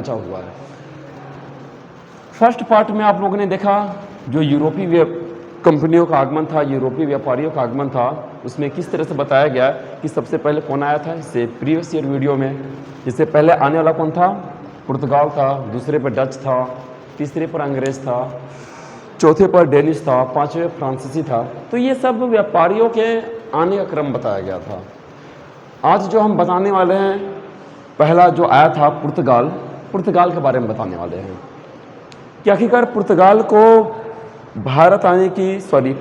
बचा हुआ है। फर्स्ट पार्ट में आप लोगों ने देखा जो यूरोपीय कंपनियों का आगमन था, यूरोपीय व्यापारियों का आगमन था, उसमें किस तरह से बताया गया कि सबसे पहले कौन आया था। इससे प्रीवियस ईयर वीडियो में इससे पहले आने वाला कौन था, पुर्तगाल था, दूसरे पर डच था, तीसरे पर अंग्रेज था, चौथे पर डेनिश था, पांचवें फ्रांसीसी था। तो ये सब व्यापारियों के आने का क्रम बताया गया था। आज जो हम बताने वाले हैं, पहला जो आया था पुर्तगाल के बारे में बताने वाले हैं कि आखिरकार पुर्तगाल को भारत आने की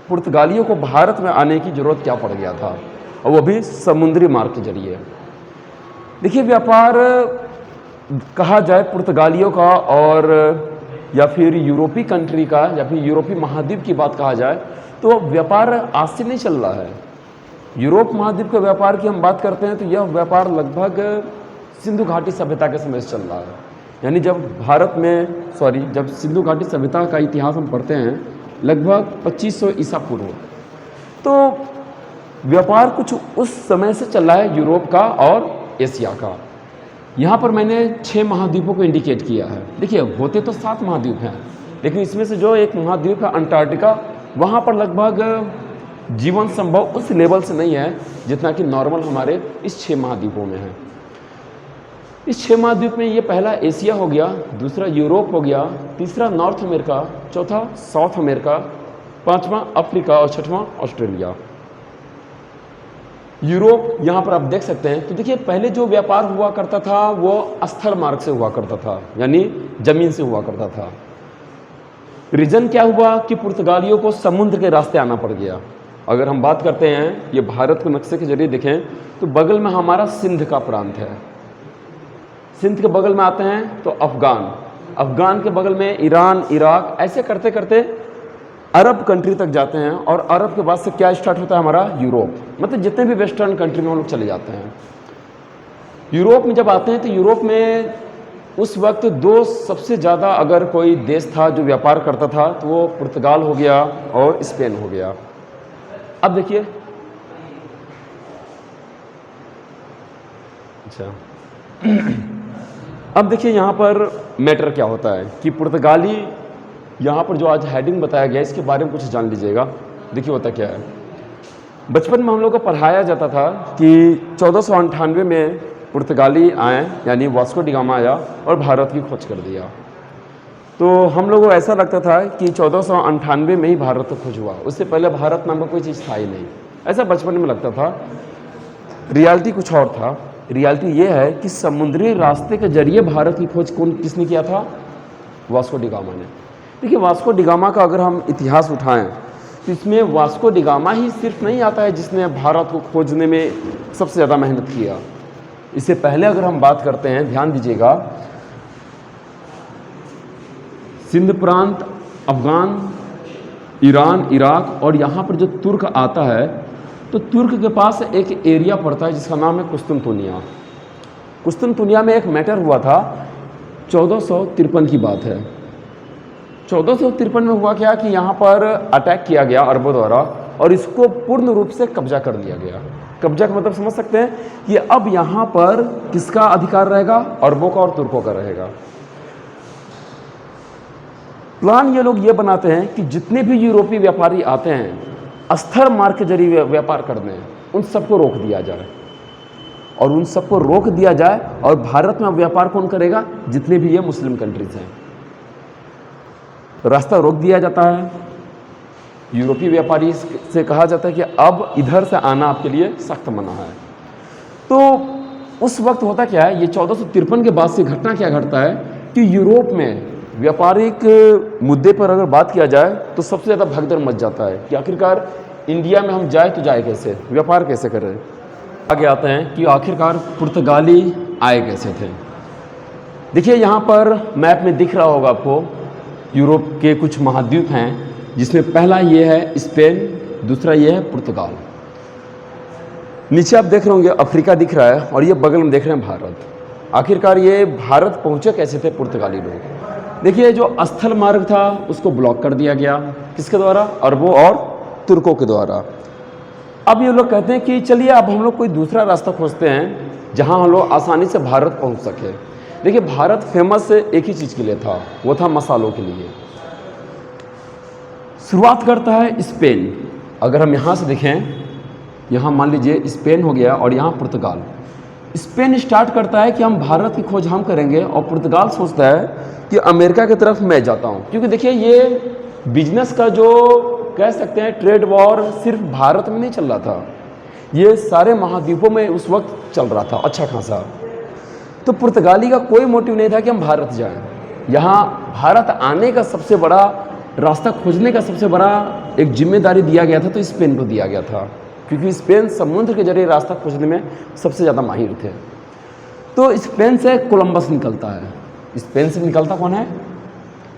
पुर्तगालियों को भारत में आने की जरूरत क्या पड़ गया था, और वो भी समुद्री मार्ग के जरिए। देखिए, व्यापार कहा जाए पुर्तगालियों का और या फिर यूरोपीय कंट्री का या फिर यूरोपीय महाद्वीप की बात कहा जाए तो व्यापार आज से नहीं चल रहा है। यूरोप महाद्वीप के व्यापार की हम बात करते हैं तो यह व्यापार लगभग सिंधु घाटी सभ्यता के समय से चल रहा है। यानी जब सिंधु घाटी सभ्यता का इतिहास हम पढ़ते हैं लगभग 2500 ईसा पूर्व, तो व्यापार कुछ उस समय से चल रहा है यूरोप का और एशिया का। यहाँ पर मैंने 6 महाद्वीपों को इंडिकेट किया है। देखिए, होते तो 7 महाद्वीप हैं, लेकिन इसमें से जो एक महाद्वीप है अंटार्कटिका, वहाँ पर लगभग जीवन संभव उस लेवल से नहीं है जितना कि नॉर्मल हमारे इस 6 महाद्वीपों में है। इस 6 महाद्वीप में ये पहला एशिया हो गया, दूसरा यूरोप हो गया, तीसरा नॉर्थ अमेरिका, चौथा साउथ अमेरिका, पांचवा अफ्रीका और छठवां ऑस्ट्रेलिया। यूरोप यहाँ पर आप देख सकते हैं। तो देखिए, पहले जो व्यापार हुआ करता था वो स्थल मार्ग से हुआ करता था, यानी जमीन से हुआ करता था। रीजन क्या हुआ कि पुर्तगालियों को समुद्र के रास्ते आना पड़ गया। अगर हम बात करते हैं, ये भारत के नक्शे के जरिए देखें तो बगल में हमारा सिंध का प्रांत है, सिंध के बगल में आते हैं तो अफगान के बगल में ईरान, इराक, ऐसे करते करते अरब कंट्री तक जाते हैं। और अरब के बाद से क्या स्टार्ट होता है हमारा यूरोप, मतलब जितने भी वेस्टर्न कंट्री में हम लोग चले जाते हैं। यूरोप में जब आते हैं तो यूरोप में उस वक्त 2 सबसे ज़्यादा अगर कोई देश था जो व्यापार करता था तो वो पुर्तगाल हो गया और स्पेन हो गया। अब देखिए, अब देखिए यहाँ पर मैटर क्या होता है कि पुर्तगाली, यहाँ पर जो आज हेडिंग बताया गया इसके बारे में कुछ जान लीजिएगा। देखिए होता क्या है, बचपन में हम लोग को पढ़ाया जाता था कि 1498 में पुर्तगाली आए, यानी वास्को डी गामा आया और भारत की खोज कर दिया। तो हम लोगों को ऐसा लगता था कि 1498 में ही भारत खोज हुआ, उससे पहले भारत नाम का कोई चीज़ था ही नहीं, ऐसा बचपन में लगता था। रियलिटी कुछ और था। रियलिटी ये है कि समुद्री रास्ते के जरिए भारत की खोज किसने किया था, वास्को डी गामा ने। देखिए, वास्को डी गामा का अगर हम इतिहास उठाएं तो इसमें वास्को डी गामा ही सिर्फ नहीं आता है जिसने भारत को खोजने में सबसे ज़्यादा मेहनत किया। इससे पहले अगर हम बात करते हैं, ध्यान दीजिएगा, सिंध प्रांत, अफगान, ईरान, इराक और यहाँ पर जो तुर्क आता है तो तुर्क के पास एक एरिया पड़ता है जिसका नाम है कुस्तुनतुनिया। कुस्तुनतुनिया में एक मैटर हुआ था, 1453 की बात है। 1453 में हुआ क्या कि यहाँ पर अटैक किया गया अरबों द्वारा और इसको पूर्ण रूप से कब्जा कर लिया गया। कब्जा का मतलब समझ सकते हैं कि अब यहाँ पर किसका अधिकार रहेगा, अरबों का और तुर्कों का रहेगा। प्लान ये लोग ये बनाते हैं कि जितने भी यूरोपीय व्यापारी आते हैं स्थल मार्ग के जरिए व्यापार करने, उन सबको रोक दिया जाए और उन सबको रोक दिया जाए और भारत में व्यापार कौन करेगा, जितने भी ये मुस्लिम कंट्रीज हैं। रास्ता रोक दिया जाता है। यूरोपीय व्यापारी से कहा जाता है कि अब इधर से आना आपके लिए सख्त मना है। तो उस वक्त होता क्या है, ये 1453 के बाद से घटना क्या घटता है कि यूरोप में व्यापारिक मुद्दे पर अगर बात किया जाए तो सबसे ज़्यादा भगदड़ मच जाता है कि आखिरकार इंडिया में हम जाए तो जाए कैसे, व्यापार कैसे करें। आगे आते हैं कि आखिरकार पुर्तगाली आए कैसे थे। देखिए, यहाँ पर मैप में दिख रहा होगा आपको, यूरोप के कुछ महाद्वीप हैं जिसमें पहला ये है स्पेन, दूसरा ये है पुर्तगाल। नीचे आप देख रहे होंगे अफ्रीका दिख रहा है और ये बगल में देख रहे हैं भारत। आखिरकार ये भारत पहुँचे कैसे थे पुर्तगाली लोग। देखिए, जो स्थल मार्ग था उसको ब्लॉक कर दिया गया, किसके द्वारा, अरबों और तुर्कों के द्वारा। अब ये लोग कहते हैं कि चलिए अब हम लोग कोई दूसरा रास्ता खोजते हैं जहां हम लोग आसानी से भारत पहुंच सके। देखिए भारत फेमस एक ही चीज़ के लिए था, वो था मसालों के लिए। शुरुआत करता है स्पेन। अगर हम यहाँ से देखें, यहाँ मान लीजिए स्पेन हो गया और यहाँ पुर्तगाल। स्पेन स्टार्ट करता है कि हम भारत की खोज हम करेंगे, और पुर्तगाल सोचता है कि अमेरिका की तरफ मैं जाता हूँ, क्योंकि देखिए ये बिजनेस का जो कह सकते हैं ट्रेड वॉर सिर्फ भारत में नहीं चल रहा था, ये सारे महाद्वीपों में उस वक्त चल रहा था अच्छा खासा। तो पुर्तगाली का कोई मोटिव नहीं था कि हम भारत जाएं। यहाँ भारत आने का सबसे बड़ा रास्ता खोजने का सबसे बड़ा एक जिम्मेदारी दिया गया था, तो स्पेन को दिया गया था, क्योंकि स्पेन समुद्र के जरिए रास्ता खोजने में सबसे ज़्यादा माहिर थे। तो स्पेन से कोलंबस निकलता है। स्पेन से निकलता कौन है?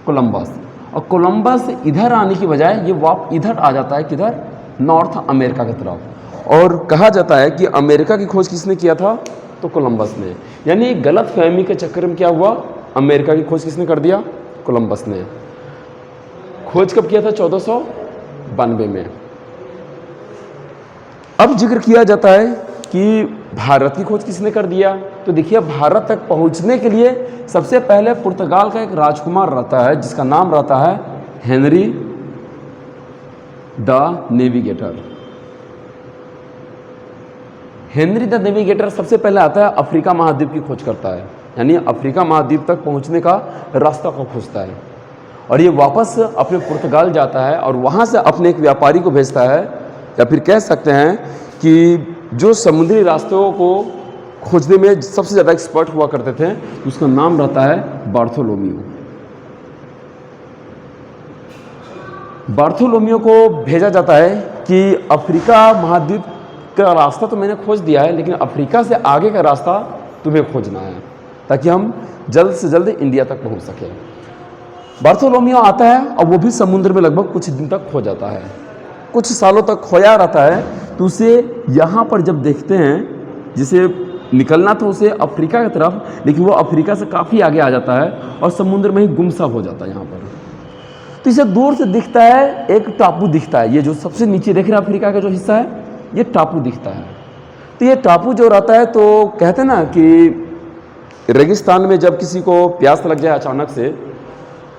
कोलंबस। और कोलंबस इधर आने की बजाय ये इधर आ जाता है, किधर? नॉर्थ अमेरिका की तरफ। और कहा जाता है कि अमेरिका की खोज किसने किया था? तो कोलंबस ने। यानी गलत फहमी के चक्कर में क्या हुआ, अमेरिका की खोज किसने कर दिया? कोलंबस ने। खोज कब किया था? 1492 में। अब जिक्र किया जाता है कि भारत की खोज किसने कर दिया। तो देखिए भारत तक पहुंचने के लिए सबसे पहले पुर्तगाल का एक राजकुमार रहता है जिसका नाम रहता है Henry the navigator. Henry the navigator सबसे पहले आता है, अफ्रीका महाद्वीप की खोज करता है, यानी अफ्रीका महाद्वीप तक पहुंचने का रास्ता को खोजता है। और ये वापस अपने पुर्तगाल जाता है और वहाँ से अपने एक व्यापारी को भेजता है, या फिर कह सकते हैं कि जो समुद्री रास्तों को खोजने में सबसे ज़्यादा एक्सपर्ट हुआ करते थे, उसका नाम रहता है बार्थोलोमियो। बार्थोलोमियो को भेजा जाता है कि अफ्रीका महाद्वीप का रास्ता तो मैंने खोज दिया है, लेकिन अफ्रीका से आगे का रास्ता तुम्हें खोजना है, ताकि हम जल्द से जल्द इंडिया तक पहुंच सकें। बार्थोलोमियो आता है और वो भी समुद्र में लगभग कुछ दिन तक खो जाता है, कुछ सालों तक खोया रहता है। तो उसे यहाँ पर जब देखते हैं, जिसे निकलना था उसे अफ्रीका की तरफ, लेकिन वो अफ्रीका से काफ़ी आगे आ जाता है और समुद्र में ही गुमसा हो जाता है यहाँ पर। तो इसे दूर से दिखता है, एक टापू दिखता है, ये जो सबसे नीचे देख रहे हैं अफ्रीका का जो हिस्सा है, ये टापू दिखता है। तो ये टापू जो रहता है, तो कहते हैं ना कि रेगिस्तान में जब किसी को प्यास लग जाए अचानक से,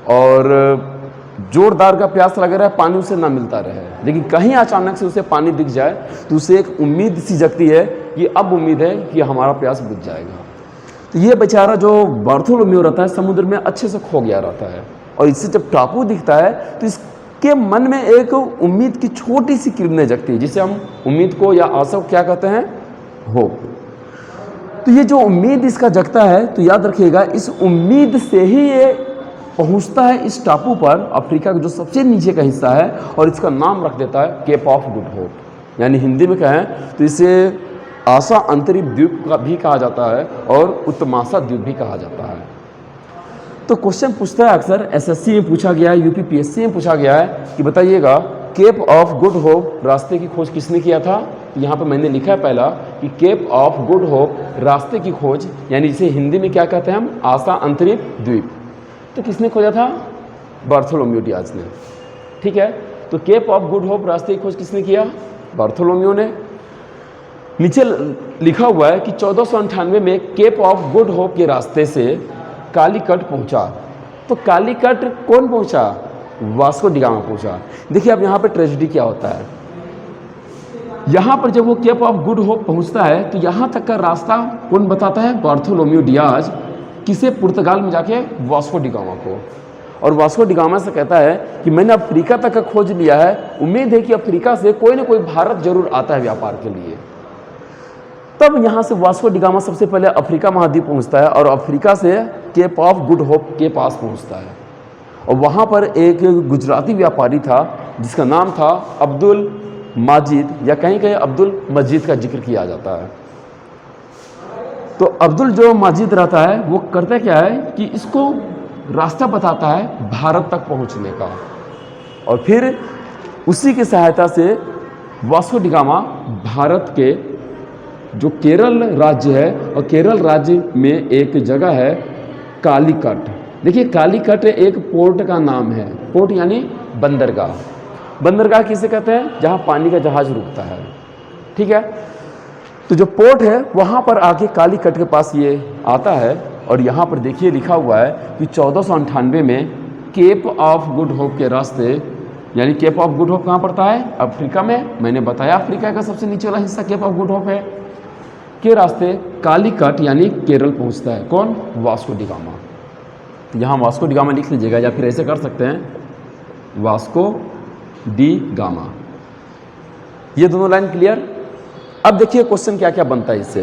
और जोरदार का प्यास लग रहा है, पानी उसे ना मिलता रहे, लेकिन कहीं अचानक से उसे पानी दिख जाए तो उसे एक उम्मीद सी जगती है कि अब उम्मीद है कि हमारा प्यास बुझ जाएगा। तो ये बेचारा जो बार्थोलोमियो रहता है समुद्र में अच्छे से खो गया रहता है, और इससे जब टापू दिखता है तो इसके मन में एक उम्मीद की छोटी सी किरणें जगती है, जिसे हम उम्मीद को या आशा को क्या कहते हैं? होप। तो ये जो उम्मीद इसका जगता है, तो याद रखिएगा इस उम्मीद से ही ये पहुंचता है इस टापू पर, अफ्रीका का जो सबसे नीचे का हिस्सा है, और इसका नाम रख देता है केप ऑफ गुड होप। यानी हिंदी में कहें तो इसे आशा अंतरिम द्वीप का भी कहा जाता है और उत्तमाशा द्वीप भी कहा जाता है। तो क्वेश्चन पूछता है अक्सर, एसएससी में पूछा गया है, यूपीपीएससी में पूछा गया है कि बताइएगा केप ऑफ गुड होप रास्ते की खोज किसने किया था। यहाँ पर मैंने लिखा है पहला कि केप ऑफ गुड होप रास्ते की खोज, यानी जिसे हिंदी में क्या कहते हैं हम? आशा अंतरिम द्वीप। तो किसने खोजा था? बार्थोलोमियो डियाज ने। ठीक है, तो केप ऑफ गुड होप रास्ते की खोज किसने किया? बार्थोलोमियो ने। नीचे लिखा हुआ है कि 1498 में केप ऑफ गुड होप के रास्ते से कालीकट पहुंचा। तो कालीकट कौन पहुंचा? वास्को डी गामा पहुंचा। देखिए अब यहाँ पे ट्रेजेडी क्या होता है, यहाँ पर जब वो केप ऑफ गुड होप पहुंचता है तो यहाँ तक का रास्ता कौन बताता है? Bartolomeu Diaz. किसे? पुर्तगाल में जाके वास्को डी गामा को। और वास्को डी गामा से कहता है कि मैंने अफ्रीका तक का खोज लिया है, उम्मीद है कि अफ्रीका से कोई ना कोई भारत जरूर आता है व्यापार के लिए। तब यहाँ से वास्को डी गामा सबसे पहले अफ्रीका महाद्वीप पहुँचता है और अफ्रीका से केप ऑफ गुड होप के पास पहुँचता है। और वहाँ पर एक गुजराती व्यापारी था जिसका नाम था अब्दुल माजिद, या कहीं कहीं अब्दुल मजीद का जिक्र किया जाता है। तो अब्दुल जो माजिद रहता है वो करता क्या है कि इसको रास्ता बताता है भारत तक पहुंचने का, और फिर उसी की सहायता से वास्को डी गामा भारत के जो केरल राज्य है, और केरल राज्य में एक जगह है कालीकट। देखिए कालीकट एक पोर्ट का नाम है, पोर्ट यानी बंदरगाह। बंदरगाह किसे कहते हैं? जहाँ पानी का जहाज रुकता है। ठीक है, तो जो पोर्ट है वहाँ पर आके कालीकट के पास ये आता है और यहाँ पर देखिए लिखा हुआ है कि 1498 में केप ऑफ गुड होप के रास्ते, यानी केप ऑफ गुड होप कहाँ पड़ता है? अफ्रीका में। मैंने बताया अफ्रीका का सबसे नीचे वाला हिस्सा केप ऑफ गुड होप है। के रास्ते कालीकट यानी केरल पहुँचता है। कौन? Vasco D gamma. तो यहाँ वास्को डी गामा लिख लीजिएगा, या फिर ऐसे कर सकते हैं वास्को डी गामा। ये दोनों लाइन क्लियर। अब देखिए क्वेश्चन क्या क्या बनता है इससे।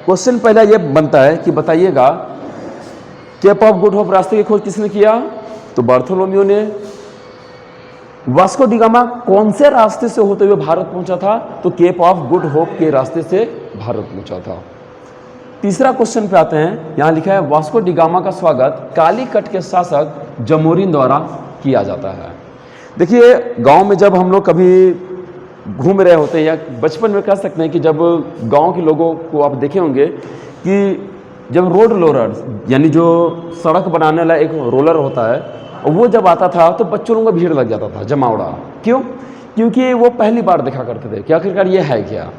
क्वेश्चन पहला ये बनता है कि बताइएगा केप ऑफ गुड होप रास्ते की खोज किसने किया? तो बार्थोलोम्यू ने। वास्को डी गामा कौन से रास्ते से होते हुए भारत पहुंचा था? तो केप ऑफ गुड होप के रास्ते से भारत पहुंचा था। तीसरा क्वेश्चन पे आते हैं। यहां लिखा है वास्को डी गामा का स्वागत कालीकट के शासक जमोरिन द्वारा किया जाता है। देखिए गांव में जब हम लोग कभी घूम रहे होते हैं, या बचपन में कह सकते हैं कि जब गांव के लोगों को आप देखे होंगे कि जब रोड रोलर यानी जो सड़क बनाने वाला एक रोलर होता है, और वो जब आता था तो बच्चों लोगों का भीड़ लग जाता था, जमावड़ा। क्यों? क्योंकि वो पहली बार देखा करते थे कि आखिरकार ये है क्या।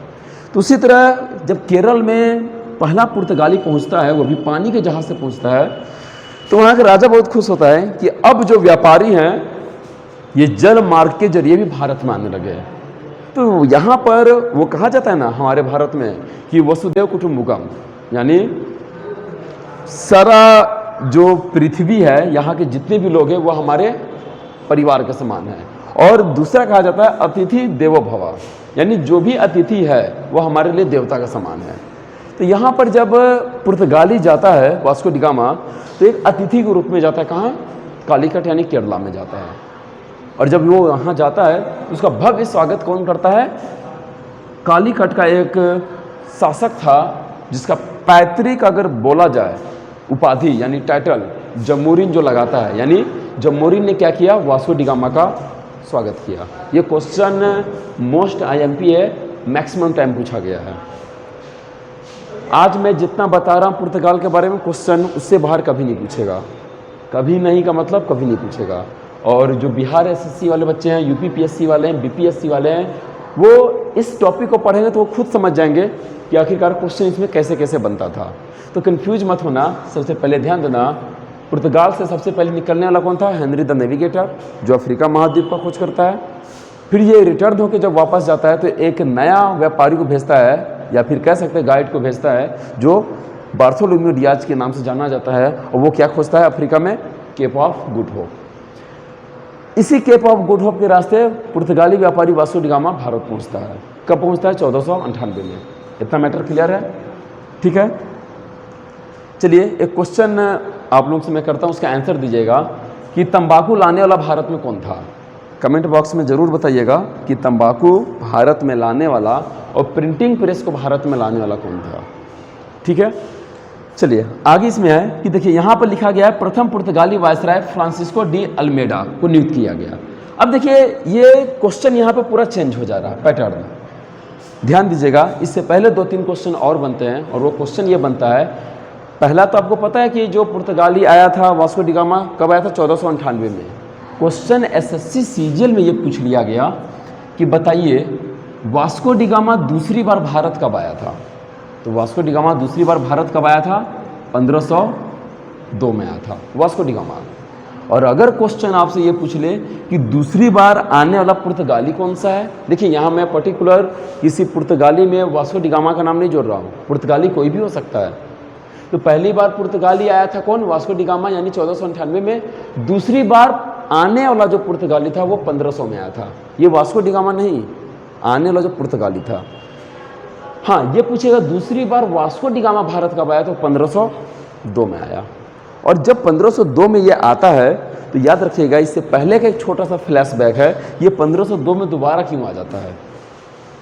तो उसी तरह जब केरल में पहला पुर्तगाली पहुंचता है, वो भी पानी के जहाज से पहुंचता है, तो वहाँ के राजा बहुत खुश होता है कि अब जो व्यापारी हैं ये जल मार्ग के जरिए भी भारत में आने लगे। तो यहाँ पर वो कहा जाता है ना हमारे भारत में कि वसुदेव कुटुंबकम, यानी सारा जो पृथ्वी है, यहाँ के जितने भी लोग हैं वो हमारे परिवार के समान है। और दूसरा कहा जाता है अतिथि देवो भव, यानी जो भी अतिथि है वो हमारे लिए देवता का समान है। तो यहाँ पर जब पुर्तगाली जाता है वास्को डी गामा, तो एक अतिथि के रूप में जाता है। कहाँ? कालीकट यानी केरला में जाता है। और जब वो वहाँ जाता है तो उसका भव्य स्वागत कौन करता है? कालीकट का एक शासक था जिसका पैतृक अगर बोला जाए उपाधि यानी टाइटल जमोरिन जो लगाता है, यानी जमोरिन ने क्या किया? वास्को डी गामा का स्वागत किया। ये क्वेश्चन मोस्ट आईएमपी है, मैक्सिमम टाइम पूछा गया है। आज मैं जितना बता रहा हूँ पुर्तगाल के बारे में, क्वेश्चन उससे बाहर कभी नहीं पूछेगा। कभी नहीं का मतलब कभी नहीं पूछेगा। और जो बिहार एसएससी वाले बच्चे हैं, यूपी पीएससी वाले हैं, बीपीएससी वाले हैं, वो इस टॉपिक को पढ़ेंगे तो वो खुद समझ जाएंगे कि आखिरकार क्वेश्चन इसमें कैसे कैसे बनता था। तो कंफ्यूज मत होना। सबसे पहले ध्यान देना, पुर्तगाल से सबसे पहले निकलने वाला कौन था? हेनरी द नेविगेटर, जो अफ्रीका महाद्वीप का खोज करता है। फिर ये रिटर्न होकर जब वापस जाता है तो एक नया व्यापारी को भेजता है, या फिर कह सकते हैं गाइड को भेजता है, जो बार्थोलोम्यू डियाज के नाम से जाना जाता है। और वो क्या खोजता है अफ्रीका में? Cape of Good Hope. इसी केप ऑफ गुड होप के रास्ते पुर्तगाली व्यापारी वास्को डी गामा भारत पहुंचता है। कब पहुंचता है? 1498 में। इतना मैटर क्लियर है? ठीक है, चलिए एक क्वेश्चन आप लोग से मैं करता हूं, उसका आंसर दीजिएगा कि तंबाकू लाने वाला भारत में कौन था? कमेंट बॉक्स में जरूर बताइएगा कि तंबाकू भारत में लाने वाला और प्रिंटिंग प्रेस को भारत में लाने वाला कौन था। ठीक है, चलिए आगे इसमें है कि देखिए यहाँ पर लिखा गया है प्रथम पुर्तगाली वायसराय फ्रांसिस्को डी अल्मेडा को नियुक्त किया गया। अब देखिए ये क्वेश्चन यहाँ पे पूरा चेंज हो जा रहा है, पैटर्न ध्यान दीजिएगा। इससे पहले 2-3 क्वेश्चन और बनते हैं, और वो क्वेश्चन ये बनता है। पहला तो आपको पता है कि जो पुर्तगाली आया था वास्को डी गामा कब आया था? 1498 में। क्वेश्चन एसएससी सीजीएल में ये पूछ लिया गया कि बताइए वास्को डी गामा दूसरी बार भारत कब आया था? तो वास्को डी गामा दूसरी बार भारत कब आया था? 1502 में आया था वास्को डी गामा। और अगर क्वेश्चन आपसे ये पूछ ले कि दूसरी बार आने वाला पुर्तगाली कौन सा है, देखिए यहाँ मैं पर्टिकुलर किसी पुर्तगाली में वास्को डी गामा का नाम नहीं जोड़ रहा हूँ, पुर्तगाली कोई भी हो सकता है। तो पहली बार पुर्तगाली आया था कौन? वास्को डी गामा, यानी 1498 में। दूसरी बार आने वाला जो पुर्तगाली था वो 1500 में आया था। ये वास्को डी गामा नहीं, आने वाला जो पुर्तगाली था। हाँ, ये पूछेगा दूसरी बार वास्को डी गामा भारत कब आया? तो 1502 में आया। और जब 1502 में ये आता है तो याद रखिएगा, इससे पहले का एक छोटा सा फ्लैशबैक है। ये 1502 में दोबारा क्यों आ जाता है?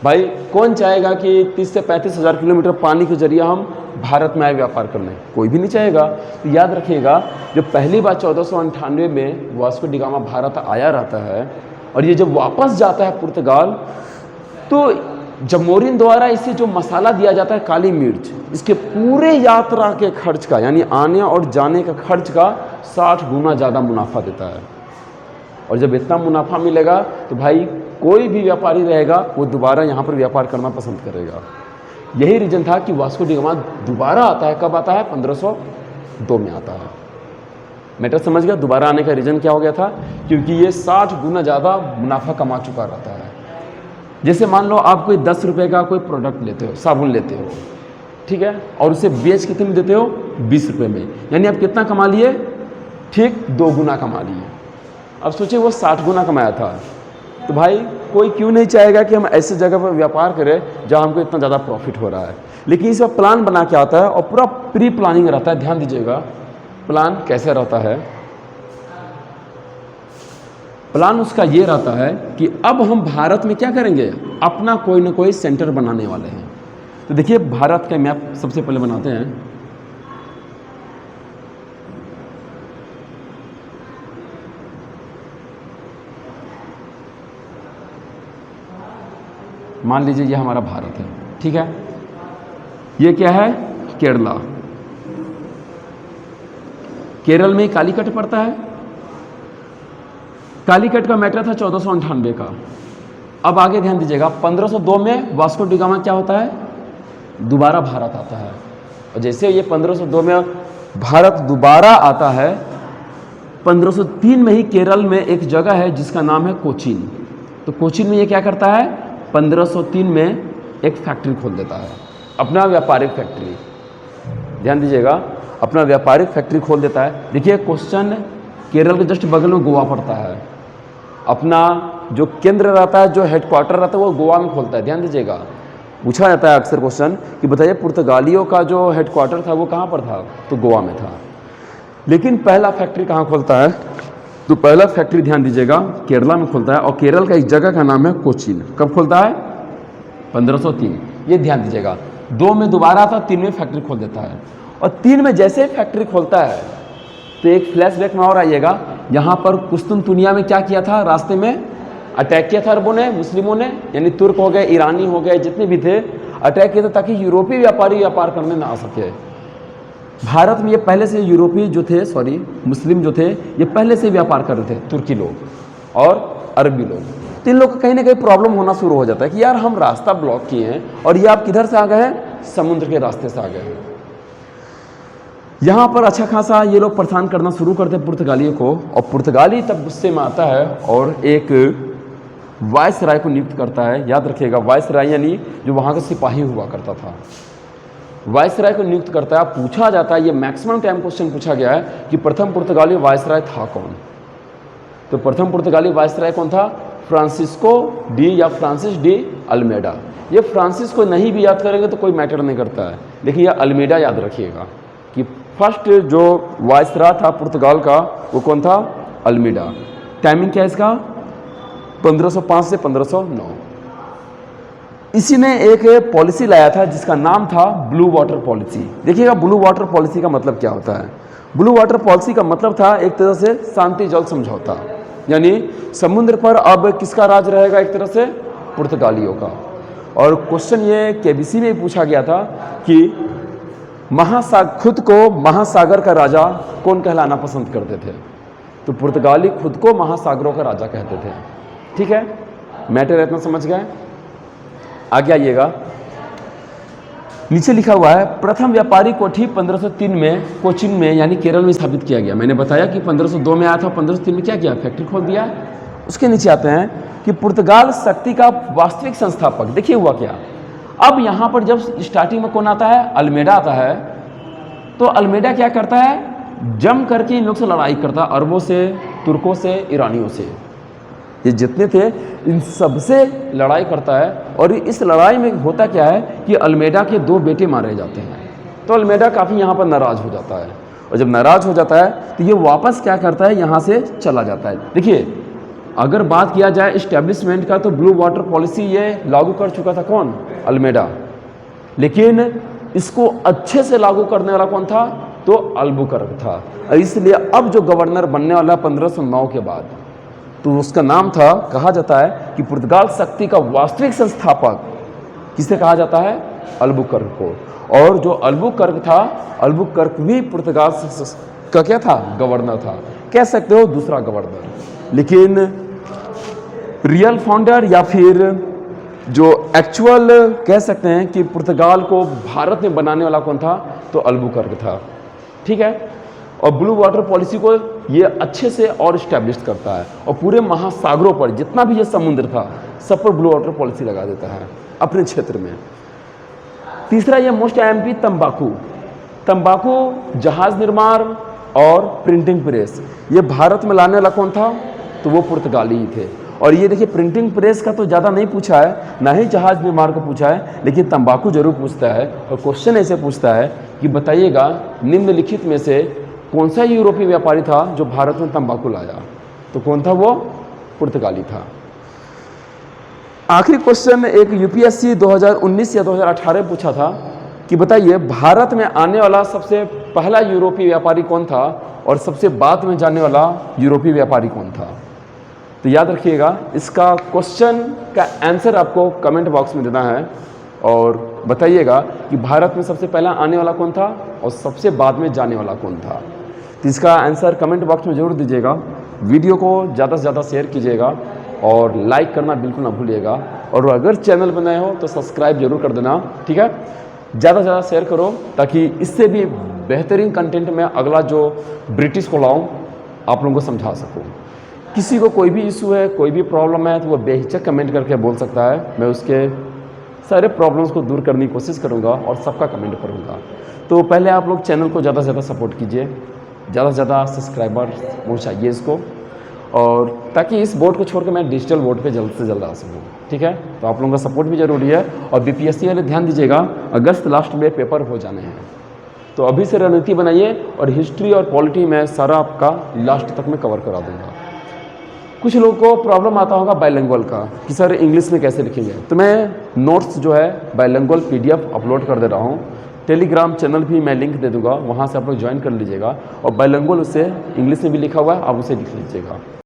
भाई कौन चाहेगा कि 30 से 35 हज़ार किलोमीटर पानी के जरिए हम भारत में आए व्यापार करने? कोई भी नहीं चाहेगा। तो याद रखिएगा, जब पहली बार 1498 में वास्को डी गामा भारत आया रहता है, और ये जब वापस जाता है पुर्तगाल, तो जमोरिन द्वारा इसे जो मसाला दिया जाता है काली मिर्च, इसके पूरे यात्रा के खर्च का, यानी आने और जाने का खर्च का 60 गुना ज़्यादा मुनाफा देता है। और जब इतना मुनाफा मिलेगा तो भाई कोई भी व्यापारी रहेगा वो दोबारा यहाँ पर व्यापार करना पसंद करेगा। यही रीज़न था कि वास्को डी गामा दोबारा आता है। कब आता है? 1502 में आता है। मैटर समझ गया? दोबारा आने का रीज़न क्या हो गया था? क्योंकि ये 60 गुना ज़्यादा मुनाफा कमा चुका रहता है। जैसे मान लो आप कोई 10 रुपये का कोई प्रोडक्ट लेते हो, साबुन लेते हो, ठीक है, और उसे बेच कितने में देते हो? 20 रुपये में, यानी आप कितना कमा लिए? ठीक 2 गुना कमा लिए। अब सोचिए वो 60 गुना कमाया था, तो भाई कोई क्यों नहीं चाहेगा कि हम ऐसे जगह पर व्यापार करें जहां हमको इतना ज़्यादा प्रॉफिट हो रहा है। लेकिन इसका प्लान बना के आता है और पूरा प्री प्लानिंग रहता है। ध्यान दीजिएगा, प्लान कैसे रहता है? प्लान उसका ये रहता है कि अब हम भारत में क्या करेंगे? अपना कोई ना कोई सेंटर बनाने वाले हैं। तो देखिए भारत का मैप सबसे पहले बनाते हैं। मान लीजिए ये हमारा भारत है, ठीक है। ये क्या है? केरला। केरल में कालीकट पड़ता है। कालीकट का मैटर था 1498 का। अब आगे ध्यान दीजिएगा, 1502 में वास्को डी गामा क्या होता है? दोबारा भारत आता है। और जैसे ये 1502 में भारत दोबारा आता है, 1503 में ही केरल में एक जगह है जिसका नाम है कोचीन। तो कोचीन में ये क्या करता है? 1503 में एक फैक्ट्री खोल देता है, अपना व्यापारिक फैक्ट्री। ध्यान दीजिएगा, अपना व्यापारिक फैक्ट्री खोल देता है। देखिए क्वेश्चन, केरल के जस्ट बगल में गोवा पड़ता है। अपना जो केंद्र रहता है, जो हेडक्वार्टर रहता है, वो गोवा में खोलता है। ध्यान दीजिएगा, पूछा जाता है अक्सर क्वेश्चन कि बताइए पुर्तगालियों का जो हेडक्वार्टर था वो कहाँ पर था? तो गोवा में था। लेकिन पहला फैक्ट्री कहाँ खोलता है? तो पहला फैक्ट्री ध्यान दीजिएगा केरला में खोलता है, और केरल का एक जगह का नाम है कोचीन। कब खोलता है? 1503। ये ध्यान दीजिएगा, 2 में दोबारा आता, 3 में फैक्ट्री खोल देता है। और 3 में जैसे ही फैक्ट्री खोलता है तो एक फ्लैशबैक में और आइएगा, यहाँ पर कुस्तुनतुनिया में क्या किया था? रास्ते में अटैक किया था अरबों ने, मुस्लिमों ने, यानी तुर्क हो गए, ईरानी हो गए, जितने भी थे अटैक किया था ताकि यूरोपीय व्यापारी व्यापार करने ना आ सके। भारत में ये पहले से यूरोपीय जो थे, मुस्लिम जो थे, ये पहले से व्यापार कर रहे थे, तुर्की लोग और अरबी लोग। तो इन लोग का कहीं ना कहीं प्रॉब्लम होना शुरू हो जाता है कि यार हम रास्ता ब्लॉक किए हैं और ये आप किधर से आ गए हैं? समुद्र के रास्ते से आ गए हैं। यहाँ पर अच्छा खासा ये लोग परेशान करना शुरू करते हैं पुर्तगालियों को, और पुर्तगाली तब गुस्से में आता है और एक वायसराय को नियुक्त करता है। याद रखिएगा, वायसराय यानी जो वहाँ का सिपाही हुआ करता था, वायसराय को नियुक्त करता है। पूछा जाता है, ये मैक्सिमम टाइम क्वेश्चन पूछा गया है कि प्रथम पुर्तगाली वायसराय था कौन? तो प्रथम पुर्तगाली वायसराय कौन था? फ्रांसिस्को डी या फ्रांसिस डी अल्मेडा। ये फ्रांसिस को नहीं भी याद करेंगे तो कोई मैटर नहीं करता है, लेकिन ये अल्मेडा याद रखिएगा कि फर्स्ट जो वायसराय था पुर्तगाल का वो कौन था? अल्मेडा। टाइमिंग क्या है इसका? 1505 से 1509। इसी ने एक पॉलिसी लाया था जिसका नाम था ब्लू वाटर पॉलिसी। देखिएगा ब्लू वाटर पॉलिसी का मतलब क्या होता है? ब्लू वाटर पॉलिसी का मतलब था एक तरह से शांति जल समझौता, यानी समुद्र पर अब किसका राज रहेगा? एक तरह से पुर्तगालियों का। और क्वेश्चन ये केबीसी में पूछा गया था कि खुद को महासागर का राजा कौन कहलाना पसंद करते थे? तो पुर्तगाली खुद को महासागरों का राजा कहते थे। ठीक है, मैटर इतना समझ गए? आगे आइएगा, नीचे लिखा हुआ है प्रथम व्यापारी कोठी 1503 में कोचीन में यानी केरल में स्थापित किया गया। मैंने बताया कि 1502 में आया था, 1503 में क्या किया? फैक्ट्री खोल दिया। उसके नीचे आते हैं कि पुर्तगाल शक्ति का वास्तविक संस्थापक। देखिए हुआ क्या, अब यहाँ पर जब स्टार्टिंग में कौन आता है? अल्मेडा आता है। तो अल्मेडा क्या करता है? जम करके इन लोग से लड़ाई करता है, अरबों से, तुर्कों से, ईरानियों से, ये जितने थे इन सबसे लड़ाई करता है। और इस लड़ाई में होता क्या है कि अल्मेडा के 2 बेटे मारे जाते हैं। तो अल्मेडा काफ़ी यहाँ पर नाराज़ हो जाता है, और जब नाराज़ हो जाता है तो ये वापस क्या करता है? यहाँ से चला जाता है। देखिए अगर बात किया जाए इस्टेब्लिशमेंट का, तो ब्लू वाटर पॉलिसी ये लागू कर चुका था कौन? अल्मेडा। लेकिन इसको अच्छे से लागू करने वाला कौन था? तो अल्बुकर्क था। और इसलिए अब जो गवर्नर बनने वाला 1509 के बाद, तो उसका नाम था, कहा जाता है कि पुर्तगाल शक्ति का वास्तविक संस्थापक किसे कहा जाता है? अल्बुकर्क को। और जो अल्बुकर्क था, अल्बुकर्क भी पुर्तगाल का क्या था? गवर्नर था, कह सकते हो दूसरा गवर्नर। लेकिन रियल फाउंडर या फिर जो एक्चुअल कह सकते हैं कि पुर्तगाल को भारत में बनाने वाला कौन था? तो अल्बुकर्क था। ठीक है। और ब्लू वाटर पॉलिसी को ये अच्छे से और इस्टेब्लिश करता है और पूरे महासागरों पर जितना भी ये समुद्र था सब पर ब्लू वाटर पॉलिसी लगा देता है अपने क्षेत्र में। तीसरा ये मोस्ट एमपी तंबाकू। तंबाकू, जहाज निर्माण और प्रिंटिंग प्रेस, ये भारत में लाने वाला कौन था? तो वो पुर्तगाली ही थे। और ये देखिए प्रिंटिंग प्रेस का तो ज़्यादा नहीं पूछा है, ना ही जहाज निर्माण का पूछा है, लेकिन तंबाकू जरूर पूछता है। और क्वेश्चन ऐसे पूछता है कि बताइएगा निम्नलिखित में से कौन सा यूरोपीय व्यापारी था जो भारत में तंबाकू लाया? तो कौन था वो? पुर्तगाली था। आखिरी क्वेश्चन एक यूपीएससी 2019 या 2018 पूछा था कि बताइए भारत में आने वाला सबसे पहला यूरोपीय व्यापारी कौन था और सबसे बाद में जाने वाला यूरोपीय व्यापारी कौन था? तो याद रखिएगा इसका क्वेश्चन का आंसर आपको कमेंट बॉक्स में देना है और बताइएगा कि भारत में सबसे पहला आने वाला कौन था और सबसे बाद में जाने वाला कौन था। तो इसका आंसर कमेंट बॉक्स में ज़रूर दीजिएगा। वीडियो को ज़्यादा से ज़्यादा शेयर कीजिएगा और लाइक करना बिल्कुल ना भूलिएगा। और अगर चैनल पर नए हो तो सब्सक्राइब जरूर कर देना, ठीक है। ज़्यादा से ज़्यादा शेयर करो ताकि इससे भी बेहतरीन कंटेंट में अगला जो ब्रिटिश को लाऊं आप लोगों को समझा सकूं। किसी को कोई भी इशू है, कोई भी प्रॉब्लम है तो वो बेहिचक कमेंट करके बोल सकता है। मैं उसके सारे प्रॉब्लम्स को दूर करने की कोशिश करूंगा और सबका कमेंट करूंगा। तो पहले आप लोग चैनल को ज़्यादा से ज़्यादा सपोर्ट कीजिए, ज़्यादा से ज़्यादा सब्सक्राइबर पहुँचाइए इसको, और ताकि इस बोर्ड को छोड़कर मैं डिजिटल बोर्ड पे जल्द से जल्द आ सकूँ, ठीक है। तो आप लोगों का सपोर्ट भी ज़रूरी है। और बीपीएससी वाले ध्यान दीजिएगा, अगस्त लास्ट में पेपर हो जाने हैं, तो अभी से रणनीति बनाइए। और हिस्ट्री और पॉलिटी में सारा आपका लास्ट तक मैं कवर करा दूंगा। कुछ लोगों को प्रॉब्लम आता होगा बाइलिंगुअल का कि सर इंग्लिश में कैसे लिखेंगे, तो मैं नोट्स जो है बाइलिंगुअल PDF अपलोड कर दे रहा हूँ। टेलीग्राम चैनल भी मैं लिंक दे दूंगा, वहाँ से आप लोग ज्वाइन कर लीजिएगा। और बाइलिंगुअल उससे इंग्लिश में भी लिखा हुआ है, आप उसे लिख लीजिएगा।